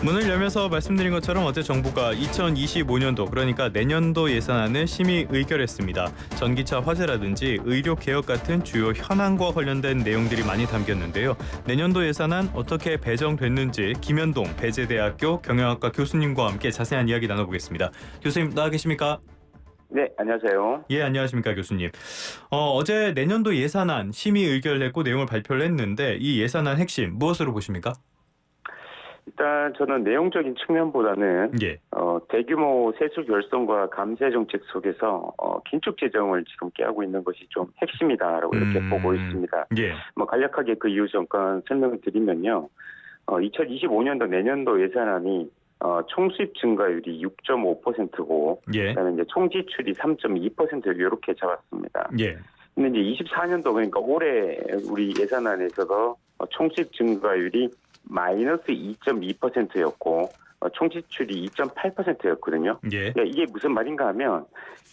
문을 열면서 말씀드린 것처럼 어제 정부가 2025년도 그러니까 내년도 예산안을 심의 의결했습니다. 전기차 화재라든지 의료 개혁 같은 주요 현안과 관련된 내용들이 많이 담겼는데요. 내년도 예산안 어떻게 배정됐는지 김현동 배재대학교 경영학과 교수님과 함께 자세한 이야기 나눠보겠습니다. 교수님 나와 계십니까? 네, 안녕하세요. 예, 안녕하십니까 교수님. 어제 내년도 예산안 심의 의결했고 내용을 발표를 했는데 이 예산안 핵심 무엇으로 보십니까? 일단 저는 내용적인 측면보다는 예. 대규모 세수 결손과 감세 정책 속에서 긴축 재정을 지금 깨하고 있는 것이 좀 핵심이다라고 이렇게 보고 있습니다. 예. 간략하게 그 이유 잠깐 설명을 드리면요. 2025년도 내년도 예산안이 총 수입 증가율이 6.5%고 예. 그다음에 이제 총 지출이 3.2% 이렇게 잡았습니다. 예. 근데 이제 24년도 그러니까 올해 우리 예산안에서 총 수입 증가율이 마이너스 2.2%였고 총 지출이 2.8%였거든요. 예. 그러니까 이게 무슨 말인가 하면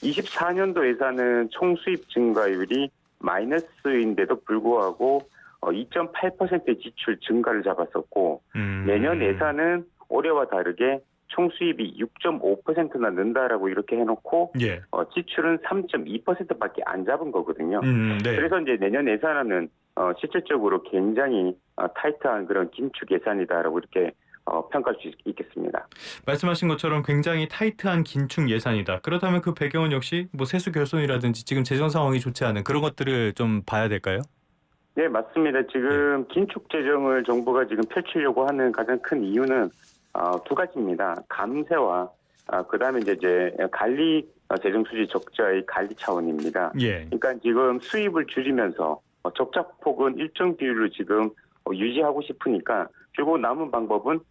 24년도 예산은 총 수입 증가율이 마이너스인데도 불구하고 2.8%의 지출 증가를 잡았었고 내년 예산은 올해와 다르게 총 수입이 6.5%나 는다라고 이렇게 해놓고 예. 지출은 3.2%밖에 안 잡은 거거든요. 네. 그래서 이제 내년 예산안은 실질적으로 굉장히 타이트한 그런 긴축 예산이다라고 이렇게 평가할 수 있겠습니다. 말씀하신 것처럼 굉장히 타이트한 긴축 예산이다. 그렇다면 그 배경은 역시 뭐 세수 결손이라든지 지금 재정 상황이 좋지 않은 그런 것들을 좀 봐야 될까요? 네, 맞습니다. 지금 긴축 재정을 정부가 지금 펼치려고 하는 가장 큰 이유는 두 가지입니다. 감세와 그다음에 이제 관리 재정 수지 적자의 관리 차원입니다. 예. 그러니까 지금 수입을 줄이면서 적자폭은 일정 비율로 지금 유지하고 싶으니까 결국 남은 방법은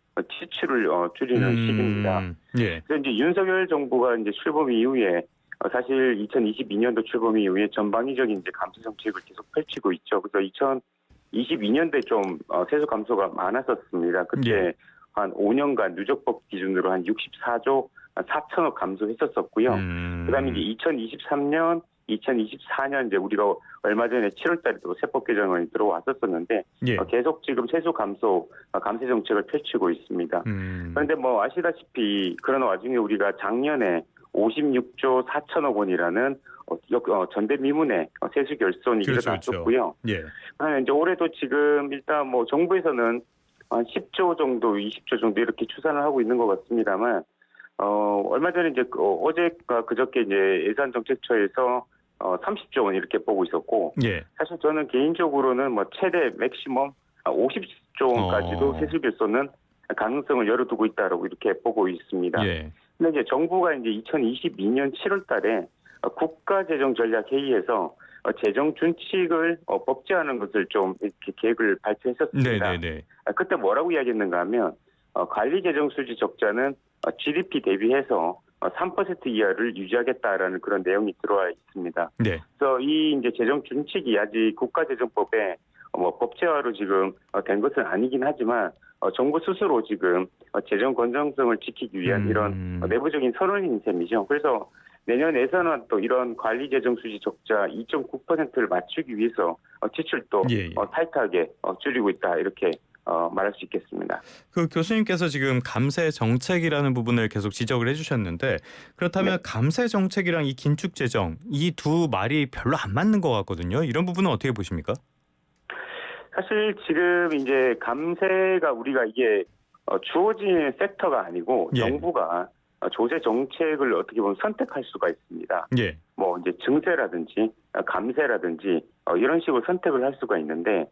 지출을 줄이는 식입니다. 예. 그래서 이제 윤석열 정부가 이제 출범 이후에 사실 2022년도 출범 이후에 전방위적인 이제 감세 정책을 계속 펼치고 있죠. 그래서 2022년도에 좀 세수 감소가 많았었습니다. 그때 예. 한 5년간 누적법 기준으로 한 64조 4천억 감소했었었고요. 그다음에 이제 2023년, 2024년 이제 우리가 얼마 전에 7월달에도 세법 개정이 들어왔었었는데 예. 계속 지금 세수 감소, 감세 정책을 펼치고 있습니다. 그런데 뭐 아시다시피 그런 와중에 우리가 작년에 56조 4천억 원이라는 전대미문의 세수 결손이 일어났었고요. 예. 그다음에 이제 올해도 지금 일단 뭐 정부에서는 한 10조 정도, 20조 정도 이렇게 추산을 하고 있는 것 같습니다만, 얼마 전에 이제 어제가 그저께 이제 예산정책처에서 30조 원 이렇게 보고 있었고, 예. 사실 저는 개인적으로는 뭐 최대 맥시멈 50조 원까지도 세수 결손은 가능성을 열어두고 있다라고 이렇게 보고 있습니다. 예. 근데 이제 정부가 이제 2022년 7월 달에 국가재정전략회의에서 재정 준칙을 법제하는 것을 좀 이렇게 계획을 발표했었습니다. 네네네. 그때 뭐라고 이야기했는가 하면 관리 재정 수지 적자는 GDP 대비해서 3% 이하를 유지하겠다라는 그런 내용이 들어와 있습니다. 네. 그래서 이 이제 재정 준칙이 아직 국가재정법에 법제화로 지금 된 것은 아니긴 하지만 정부 스스로 지금 재정 건전성을 지키기 위한 이런 내부적인 선언인 셈이죠. 그래서 내년 예산안 또 이런 관리 재정 수지 적자 2.9%를 맞추기 위해서 지출도 타이트하게 줄이고 있다 이렇게 말할 수 있겠습니다. 그 교수님께서 지금 감세 정책이라는 부분을 계속 지적을 해주셨는데 그렇다면 감세 정책이랑 이 긴축 재정 이 두 말이 별로 안 맞는 것 같거든요. 이런 부분은 어떻게 보십니까? 사실 지금 이제 감세가 우리가 이게 주어진 섹터가 아니고 정부가 조세 정책을 어떻게 보면 선택할 수가 있습니다. 예. 뭐 이제 증세라든지 감세라든지 이런 식으로 선택을 할 수가 있는데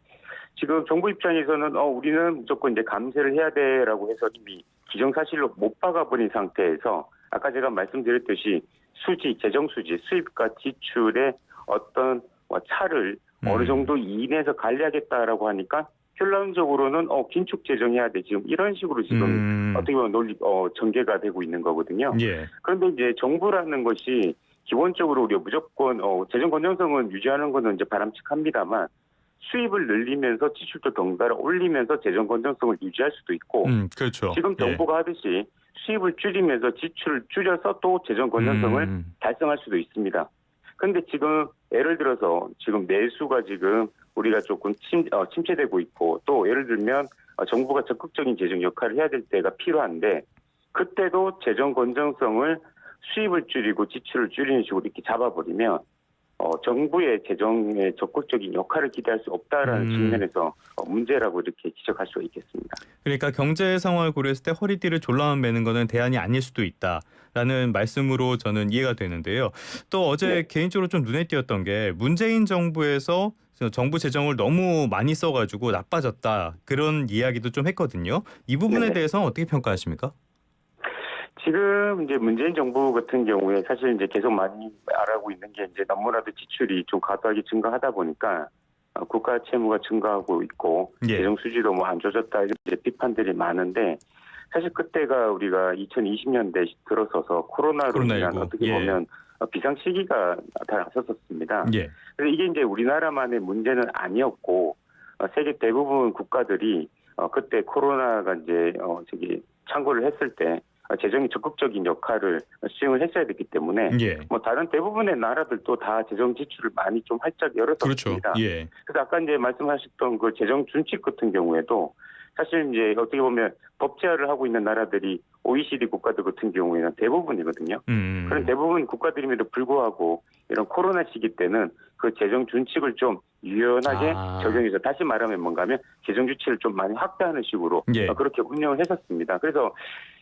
지금 정부 입장에서는 우리는 무조건 이제 감세를 해야 돼라고 해서 이미 기정사실로 못 박아버린 상태에서 아까 제가 말씀드렸듯이 수지, 재정 수지, 수입과 지출의 어떤 차를 어느 정도 이내에서 관리하겠다라고 하니까 결론적으로는 긴축 재정해야 돼 지금 이런 식으로 지금 어떻게 보면 논리 전개가 되고 있는 거거든요. 예. 그런데 이제 정부라는 것이 기본적으로 우리가 무조건 재정 건전성은 유지하는 것은 이제 바람직합니다만 수입을 늘리면서 지출도 덩달아 올리면서 재정 건전성을 유지할 수도 있고 그렇죠. 지금 정부가 하듯이 수입을 줄이면서 지출을 줄여서 또 재정 건전성을 달성할 수도 있습니다. 그런데 지금 예를 들어서 지금 내수가 지금 우리가 조금 침체되고 있고 또 예를 들면 정부가 적극적인 재정 역할을 해야 될 때가 필요한데 그때도 재정 건전성을 수입을 줄이고 지출을 줄이는 식으로 이렇게 잡아버리면 정부의 재정에 적극적인 역할을 기대할 수 없다라는 측면에서 문제라고 이렇게 지적할 수가 있겠습니다. 그러니까 경제 상황을 고려했을 때 허리띠를 졸라만 매는 거는 대안이 아닐 수도 있다라는 말씀으로 저는 이해가 되는데요. 또 어제 네. 개인적으로 좀 눈에 띄었던 게 문재인 정부에서 정부 재정을 너무 많이 써가지고 나빠졌다 그런 이야기도 좀 했거든요. 이 부분에 네네. 대해서는 어떻게 평가하십니까? 지금 이제 문재인 정부 같은 경우에 사실 이제 계속 많이 알아보고 있는 게 이제 너무나도 지출이 좀 과도하게 증가하다 보니까 국가 채무가 증가하고 있고 예. 재정 수지도 뭐 안 좋아졌다 이런 이제 비판들이 많은데 사실 그때가 우리가 2020년대 들어서서 코로나로 인한 코로나19. 어떻게 예. 보면 비상 시기가 나타났었습니다. 예. 그래서 이게 이제 우리나라만의 문제는 아니었고 세계 대부분 국가들이 그때 코로나가 이제 창궐을 했을 때 재정이 적극적인 역할을 수행을 했어야 됐기 때문에 예. 뭐 다른 대부분의 나라들도 다 재정 지출을 많이 좀 활짝 열었었습니다. 그렇죠. 예. 그래서 아까 이제 말씀하셨던 그 재정 준칙 같은 경우에도 사실 이제 어떻게 보면 법제화를 하고 있는 나라들이 OECD 국가들 같은 경우에는 대부분이거든요. 그런 대부분 국가들임에도 불구하고 이런 코로나 시기 때는 그 재정 준칙을 좀 유연하게 적용해서 다시 말하면 뭔가 하면 재정 주치를 좀 많이 확대하는 식으로 예. 그렇게 운영을 했었습니다. 그래서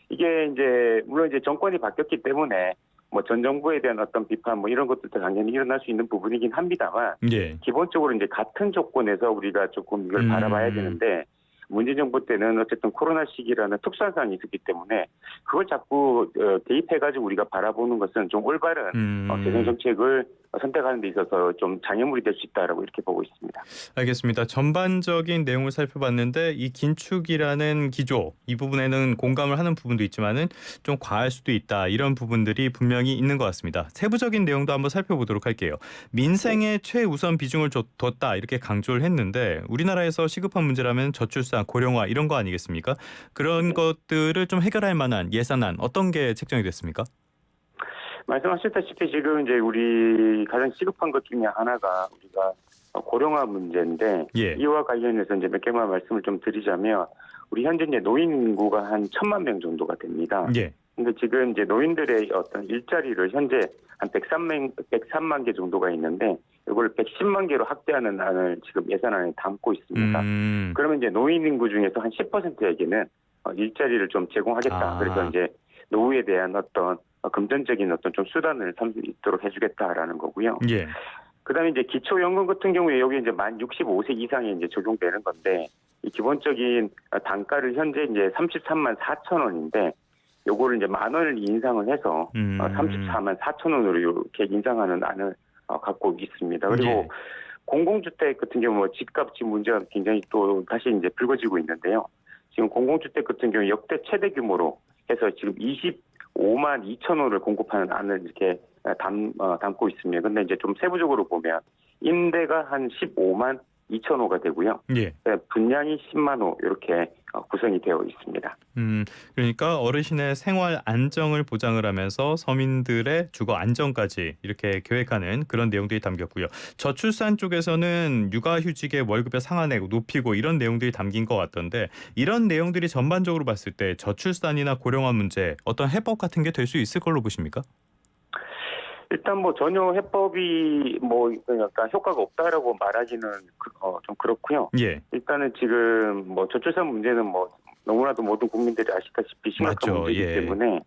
이게 이제 물론 이제 정권이 바뀌었기 때문에 뭐 전 정부에 대한 어떤 비판 뭐 이런 것들도 당연히 일어날 수 있는 부분이긴 합니다만 예. 기본적으로 이제 같은 조건에서 우리가 조금 이걸 바라봐야 되는데 문재인 정부 때는 어쨌든 코로나 시기라는 특수한 상황이 있었기 때문에 그걸 자꾸 대입해가지고 우리가 바라보는 것은 좀 올바른 재정 정책을 선택하는 데 있어서 좀 장애물이 될 수 있다라고 이렇게 보고 있습니다. 알겠습니다. 전반적인 내용을 살펴봤는데 이 긴축이라는 기조 이 부분에는 공감을 하는 부분도 있지만은 좀 과할 수도 있다 이런 부분들이 분명히 있는 것 같습니다. 세부적인 내용도 한번 살펴보도록 할게요. 민생에 최우선 비중을 뒀다 이렇게 강조를 했는데 우리나라에서 시급한 문제라면 저출산, 고령화 이런 거 아니겠습니까? 그런 것들을 좀 해결할 만한 예산안 어떤 게 책정이 됐습니까? 말씀하셨다시피 지금 이제 우리 가장 시급한 것 중에 하나가 우리가 고령화 문제인데 예. 이와 관련해서 이제 몇 개만 말씀을 좀 드리자면 우리 현재 이제 노인 인구가 한 1,000만 명 정도가 됩니다. 예. 근데 지금 이제 노인들의 어떤 일자리를 현재 한 103만 개 정도가 있는데 이걸 110만 개로 확대하는 안을 지금 예산안에 담고 있습니다. 그러면 이제 노인 인구 중에서 한 10%에게는 일자리를 좀 제공하겠다. 그래서 이제 노후에 대한 어떤 금전적인 어떤 좀 수단을 삼을 수 있도록 해주겠다라는 거고요. 예. 그다음에 이제 기초연금 같은 경우에 여기 이제 만 65세 이상에 이제 적용되는 건데 이 기본적인 단가를 현재 이제 33만 4천 원인데 요거를 이제 만 원을 인상을 해서 34만 4천 원으로 이렇게 인상하는 안을 갖고 있습니다. 그리고 예. 공공주택 같은 경우 뭐 집값 지금 문제가 굉장히 또 다시 이제 불거지고 있는데요. 지금 공공주택 같은 경우 역대 최대 규모로 해서 지금 25만 2천 호를 공급하는 안을 이렇게 담고 있습니다. 근데 이제 좀 세부적으로 보면 임대가 한 15만 2천 호가 되고요. 예. 분양이 10만 호 이렇게 구성이 되어 있습니다. 그러니까 어르신의 생활 안정을 보장을 하면서 서민들의 주거 안정까지 이렇게 계획하는 그런 내용들이 담겼고요. 저출산 쪽에서는 육아휴직의 월급의 상한액 높이고 이런 내용들이 담긴 것 같던데 이런 내용들이 전반적으로 봤을 때 저출산이나 고령화 문제 어떤 해법 같은 게 될 수 있을 걸로 보십니까? 일단 뭐 전혀 해법이 뭐 약간 효과가 없다라고 말하기는 좀 그렇고요. 예. 일단은 지금 뭐 저출산 문제는 뭐 너무나도 모든 국민들이 아시다시피 심각한 맞죠. 문제이기 예. 때문에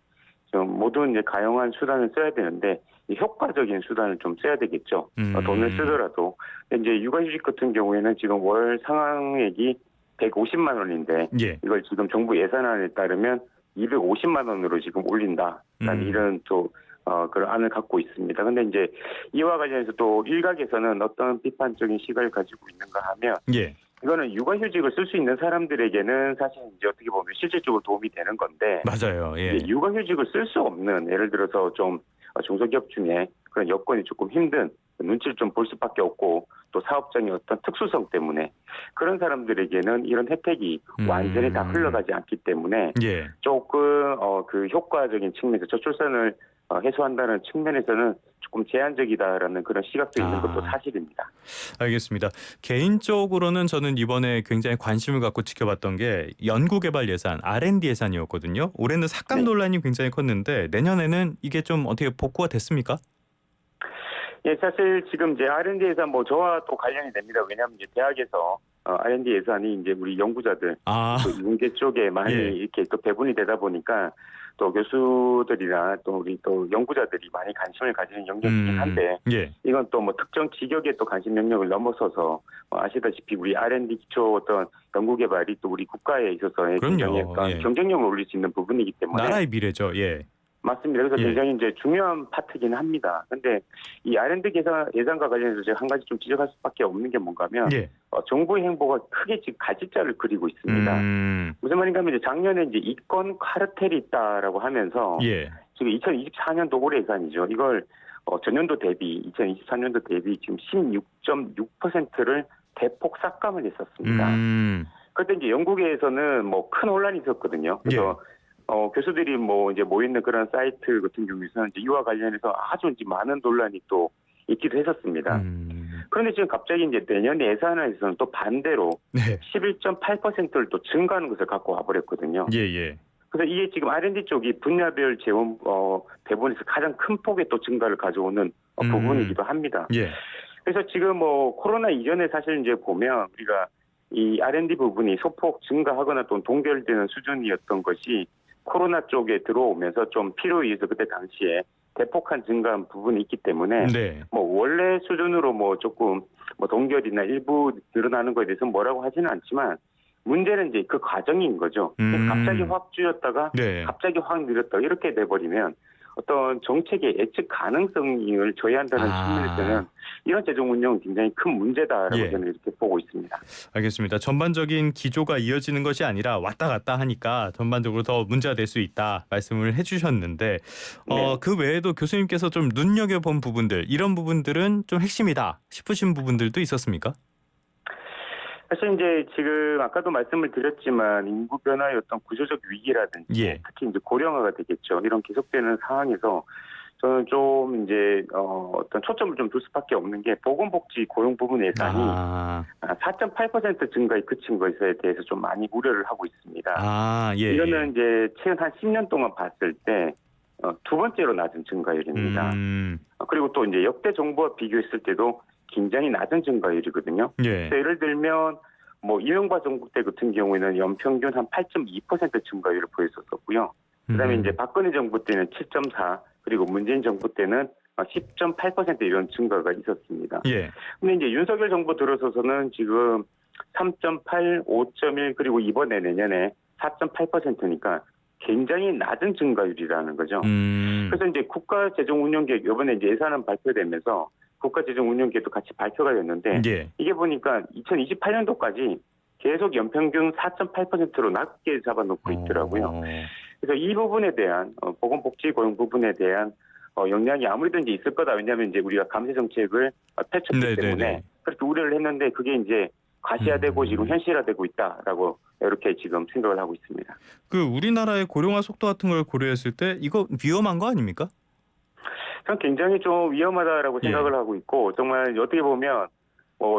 좀 모든 이제 가용한 수단을 써야 되는데 효과적인 수단을 좀 써야 되겠죠. 돈을 쓰더라도 이제 육아휴직 같은 경우에는 지금 월 상황액이 150만 원인데 예. 이걸 지금 정부 예산안에 따르면 250만 원으로 지금 올린다라는 이런 또 그런 안을 갖고 있습니다. 근데 이제 이와 관련해서 또 일각에서는 어떤 비판적인 시각을 가지고 있는가 하면 예. 이거는 육아휴직을 쓸 수 있는 사람들에게는 사실 이제 어떻게 보면 실질적으로 도움이 되는 건데 맞아요. 예. 이제 육아휴직을 쓸 수 없는 예를 들어서 좀 중소기업 중에 그런 여건이 조금 힘든 눈치를 좀 볼 수밖에 없고 또 사업장의 어떤 특수성 때문에 그런 사람들에게는 이런 혜택이 완전히 다 흘러가지 않기 때문에 예. 조금 그 효과적인 측면에서 저출산을 해소한다는 측면에서는 조금 제한적이다라는 그런 시각도 있는 것도 사실입니다. 알겠습니다. 개인적으로는 저는 이번에 굉장히 관심을 갖고 지켜봤던 게 연구개발 예산, R&D 예산이었거든요. 올해는 삭감 네. 논란이 굉장히 컸는데 내년에는 이게 좀 어떻게 복구가 됐습니까? 예, 사실 지금 이제 R&D 예산 뭐 저와 또 관련이 됩니다. 왜냐하면 이제 대학에서 R&D 예산이 이제 우리 연구자들 또 이공계 쪽에 많이 예. 이렇게 또 배분이 되다 보니까 또 교수들이나 또 우리 또 연구자들이 많이 관심을 가지는 영역이긴 한데 예. 이건 또 뭐 특정 직역의 또 관심 영역을 넘어서서 아시다시피 우리 R&D 기초 어떤 연구개발이 또 우리 국가에 있어서의 그럼요. 굉장히 약간 예. 경쟁력을 올릴 수 있는 부분이기 때문에 나라의 미래죠. 예. 맞습니다. 그래서 예. 굉장히 이제 중요한 파트긴 합니다. 근데 이 R&D 예산과 관련해서 제가 한 가지 좀 지적할 수밖에 없는 게 뭔가면 예. 정부의 행보가 크게 지금 갈짓자를 그리고 있습니다. 무슨 말인가 하면 이제 작년에 이제 이권 카르텔이 있다라고 하면서 예. 지금 2024년도 올해 예산이죠. 이걸 전년도 대비 2024년도 대비 지금 16.6%를 대폭 삭감을 했었습니다. 그때 이제 영국에서는 뭐 큰 혼란이 있었거든요. 그래서 교수들이 뭐 이제 모이는 그런 사이트 같은 경우에서는 이제 이와 관련해서 아주 이제 많은 논란이 또 있기도 했었습니다. 그런데 지금 갑자기 이제 내년 예산안에서는 또 반대로 네. 11.8%를 또 증가하는 것을 갖고 와버렸거든요. 예. 그래서 이게 지금 R&D 쪽이 분야별 재원 배분에서 가장 큰 폭의 또 증가를 가져오는 부분이기도 합니다. 예. 그래서 지금 뭐 코로나 이전에 사실 이제 보면 우리가 이 R&D 부분이 소폭 증가하거나 또 동결되는 수준이었던 것이 코로나 쪽에 들어오면서 좀 필요에 의해서 그때 당시에 대폭한 증가한 부분이 있기 때문에 네. 뭐 원래 수준으로 뭐 조금 뭐 동결이나 일부 늘어나는 거에 대해서 뭐라고 하지는 않지만 문제는 이제 그 과정인 거죠. 그래서 갑자기 확 줄였다가 네. 갑자기 확 늘었다가 이렇게 돼버리면 어떤 정책의 예측 가능성을 저해한다는 측면에서는 이런 재정 운영은 굉장히 큰 문제다라고 예. 저는 이렇게 보고 있습니다. 알겠습니다. 전반적인 기조가 이어지는 것이 아니라 왔다 갔다 하니까 전반적으로 더 문제가 될 수 있다 말씀을 해주셨는데 네. 그 외에도 교수님께서 좀 눈여겨본 부분들 이런 부분들은 좀 핵심이다 싶으신 부분들도 있었습니까? 사실 이제 지금 아까도 말씀을 드렸지만 인구 변화의 어떤 구조적 위기라든지 예. 특히 이제 고령화가 되겠죠. 이런 계속되는 상황에서 저는 좀 이제 어떤 초점을 좀 둘 수밖에 없는 게 보건복지 고용 부분 예산이 4.8% 증가에 그친 것에 대해서 좀 많이 우려를 하고 있습니다. 예. 이거는 이제 최근 한 10년 동안 봤을 때 두 번째로 낮은 증가율입니다. 그리고 또 이제 역대 정부와 비교했을 때도 굉장히 낮은 증가율이거든요. 예. 예를 들면 뭐 이명박 정부 때 같은 경우에는 연평균 한 8.2% 증가율을 보였었고요. 그다음에 이제 박근혜 정부 때는 7.4 그리고 문재인 정부 때는 10.8% 이런 증가가 있었습니다. 예. 근데 이제 윤석열 정부 들어서서는 지금 3.8, 5.1 그리고 이번에 내년에 4.8%니까 굉장히 낮은 증가율이라는 거죠. 그래서 이제 국가재정운영계획 이번에 이제 예산안 발표되면서 국가재정운영계획도 같이 발표가 됐는데 예. 이게 보니까 2028년도까지 계속 연평균 4.8%로 낮게 잡아놓고 있더라고요. 그래서 이 부분에 대한 보건복지 고용 부분에 대한 영향이 아무래도 이제 있을 거다. 왜냐하면 이제 우리가 감세 정책을 펼쳤기 때문에 그렇게 우려를 했는데 그게 이제 가시화되고 지금 현실화되고 있다라고 이렇게 지금 생각을 하고 있습니다. 그 우리나라의 고령화 속도 같은 걸 고려했을 때 이거 위험한 거 아닙니까? 저는 굉장히 좀 위험하다라고 생각을 하고 있고 정말 어떻게 보면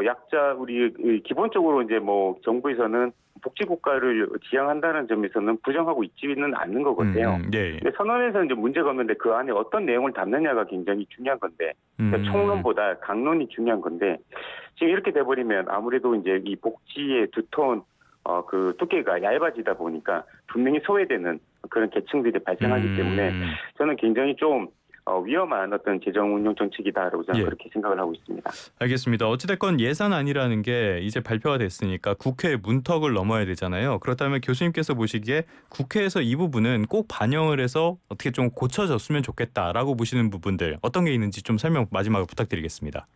약자 우리 기본적으로 이제 뭐 정부에서는 복지국가를 지향한다는 점에서는 부정하고 있지는 않는 것 같아요. 근데 선언에서는 이제 문제가 없는데 그 안에 어떤 내용을 담느냐가 굉장히 중요한 건데 그러니까 총론보다 강론이 중요한 건데 지금 이렇게 돼버리면 아무래도 이제 이 복지의 두터운 그 두께가 얇아지다 보니까 분명히 소외되는 그런 계층들이 발생하기 때문에 저는 굉장히 좀 위험한 어떤 재정 운용 정책이다라고 저는 그렇게 생각을 하고 있습니다. 알겠습니다. 어찌됐건 예산안이라는 게 이제 발표가 됐으니까 국회의 문턱을 넘어야 되잖아요. 그렇다면 교수님께서 보시기에 국회에서 이 부분은 꼭 반영을 해서 어떻게 좀 고쳐졌으면 좋겠다라고 보시는 부분들 어떤 게 있는지 좀 설명 마지막으로 부탁드리겠습니다.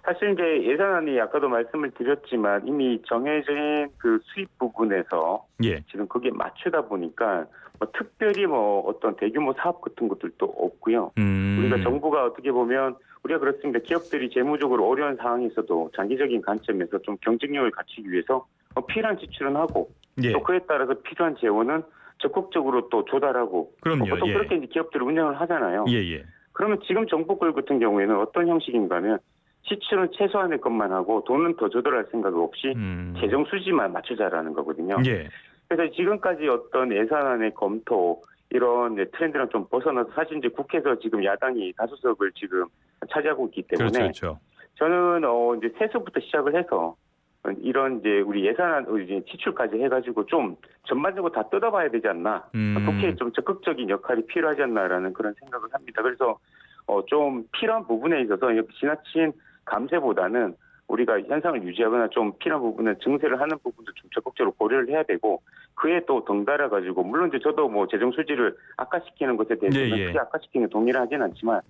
사실 이제 예산안이 아까도 말씀을 드렸지만 이미 정해진 그 수입 부분에서 지금 거기에 맞추다 보니까 특별히 어떤 대규모 사업 같은 것들도 없고요. 우리가 정부가 어떻게 보면 우리가 그렇습니다. 기업들이 재무적으로 어려운 상황에 있어도 장기적인 관점에서 좀 경쟁력을 갖추기 위해서 필요한 지출은 하고 또 그에 따라서 필요한 재원은 적극적으로 또 조달하고 그럼요. 보통 그렇게 이제 기업들을 운영을 하잖아요. 그러면 지금 정부글 같은 경우에는 어떤 형식인가 하면 지출은 최소한의 것만 하고 돈은 더 조달할 생각 없이 재정 수지만 맞추자라는 거거든요. 예. 그래서 지금까지 어떤 예산안의 검토 이런 이제 트렌드랑 좀 벗어나서 사실 이제 국회에서 지금 야당이 다수석을 지금 차지하고 있기 때문에 그렇죠. 저는 이제 세수부터 시작을 해서 이런 이제 우리 예산안 이제 지출까지 해가지고 좀 전반적으로 다 뜯어봐야 되지 않나. 국회에 좀 적극적인 역할이 필요하지 않나라는 그런 생각을 합니다. 그래서 좀 필요한 부분에 있어서 이렇게 지나친 감세보다는 우리가 현상을 유지하거나 좀 필요한 부분은 증세를 하는 부분도 좀 적극적으로 고려를 해야 되고 그에 또 덩달아 가지고 물론 이제 저도 뭐 재정 수지를 악화시키는 것에 대해서는 예. 크게 악화시키는 게 동의를 하진 않지만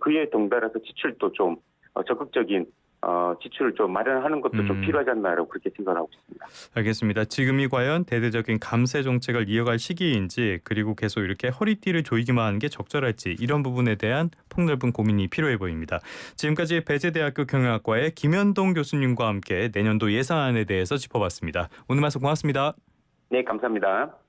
그에 덩달아서 지출도 좀 적극적인 지출을 좀 마련하는 것도 좀 필요하지 않나라고 그렇게 생각을 하고 있습니다. 알겠습니다. 지금이 과연 대대적인 감세 정책을 이어갈 시기인지 그리고 계속 이렇게 허리띠를 조이기만 하는 게 적절할지 이런 부분에 대한 폭넓은 고민이 필요해 보입니다. 지금까지 배재대학교 경영학과의 김현동 교수님과 함께 내년도 예산안에 대해서 짚어봤습니다. 오늘 말씀 고맙습니다. 네, 감사합니다.